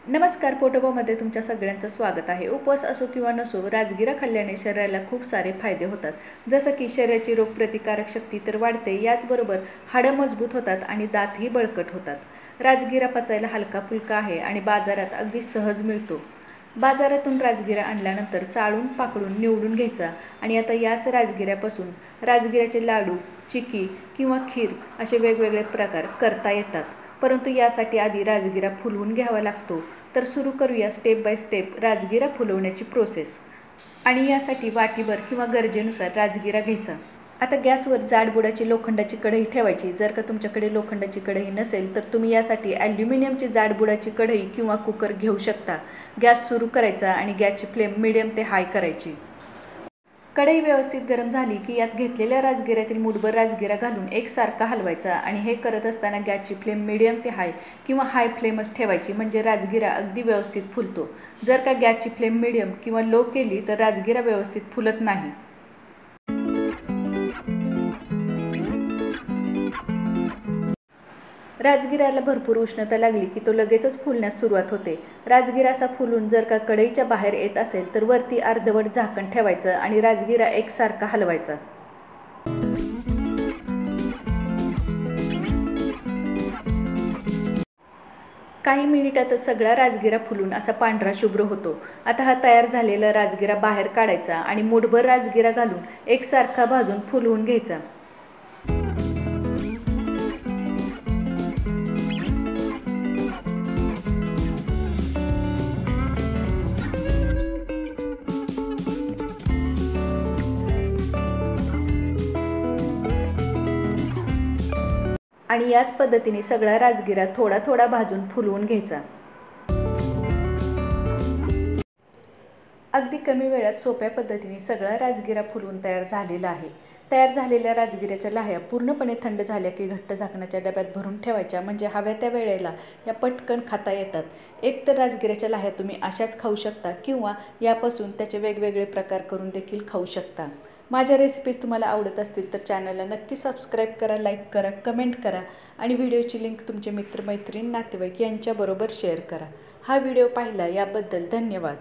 नमस्कार. पोटोबामध्ये तुमच्या सगळ्यांचं स्वागत आहे. उपवास असो किंवा नसो, राजगिरा खाल्ल्याने शरीराला खूप सारे फायदे होतात. जसं की शरीराची रोगप्रतिकारक शक्ती तर वाढते, याचबरोबर हाडं मजबूत होतात आणि दातही बळकट होतात. राजगिरा पचायला हलका फुलका आहे आणि बाजारात अगदी सहज मिळतो. बाजारातून राजगिरा आणल्यानंतर चाळून पाकडून निवडून घ्यायचा आणि आता याच राजगिऱ्यापासून राजगिऱ्याचे लाडू, चिकी किंवा खीर असे वेगवेगळे प्रकार करता येतात. परंतु यासाठी आधी राजगिरा फुलवून घ्यावा लागतो. तर सुरू करूया स्टेप बाय स्टेप राजगिरा फुलवण्याची प्रोसेस. आणि यासाठी वाटीभर किंवा गरजेनुसार राजगिरा घ्यायचा. आता गॅसवर जाडबुडाची लोखंडाची कढई ठेवायची. जर का तुमच्याकडे लोखंडाची कढई नसेल तर तुम्ही यासाठी ॲल्युमिनियमची जाडबुडाची कढई किंवा कुकर घेऊ शकता. गॅस सुरू करायचा आणि गॅसची फ्लेम मिडियम ते हाय करायची. कढई व्यवस्थित गरम झाली की यात घेतलेल्या राजगिऱ्यातील मूठभर राजगिरा घालून एकसारखा हलवायचा आणि हे करत असताना गॅसची फ्लेम मिडियम ते हाय किंवा हाय फ्लेमच ठेवायची, म्हणजे राजगिरा अगदी व्यवस्थित फुलतो. जर का गॅसची फ्लेम मिडियम किंवा लो केली तर राजगिरा व्यवस्थित फुलत नाही. राजगिऱ्याला भरपूर उष्णता लागली की तो लगेचच फुलण्यास सुरुवात होते. राजगिरा असा फुलून जर का कढईच्या बाहेर येत असेल तर वरती अर्धवट झाकण ठेवायचं आणि राजगिरा एकसारखा हलवायचा. काही मिनिटातच सगळा राजगिरा फुलून असा पांढरा शुभ्र होतो. आता हा तयार झालेला राजगिरा बाहेर काढायचा आणि मूठभर राजगिरा घालून एकसारखा भाजून फुलवून घ्यायचा. आणि याच पद्धतीने सगळा राजगिरा थोडा थोडा भाजून फुलवून घ्यायचा. अगदी कमी वेळात सोप्या पद्धतीने सगळा राजगिरा फुलवून तयार झालेला आहे. तयार झालेल्या राजगिऱ्याच्या लाह्या पूर्णपणे थंड झाल्या की घट्ट झाकणाच्या डब्यात भरून ठेवायच्या, म्हणजे हव्या त्या वेळेला या पटकन खाता येतात. एक तर राजगिऱ्याच्या लाह्या तुम्ही अशाच खाऊ शकता किंवा यापासून त्याचे वेगवेगळे प्रकार करून देखील खाऊ शकता. माझ्या रेसिपीज तुम्हाला आवडत असतील तर चॅनलला नक्की सबस्क्राईब करा, लाईक करा, कमेंट करा आणि व्हिडिओची लिंक तुमचे मित्रमैत्रीण, नातेवाईक यांच्याबरोबर शेअर करा. हा व्हिडिओ पाहिला याबद्दल धन्यवाद.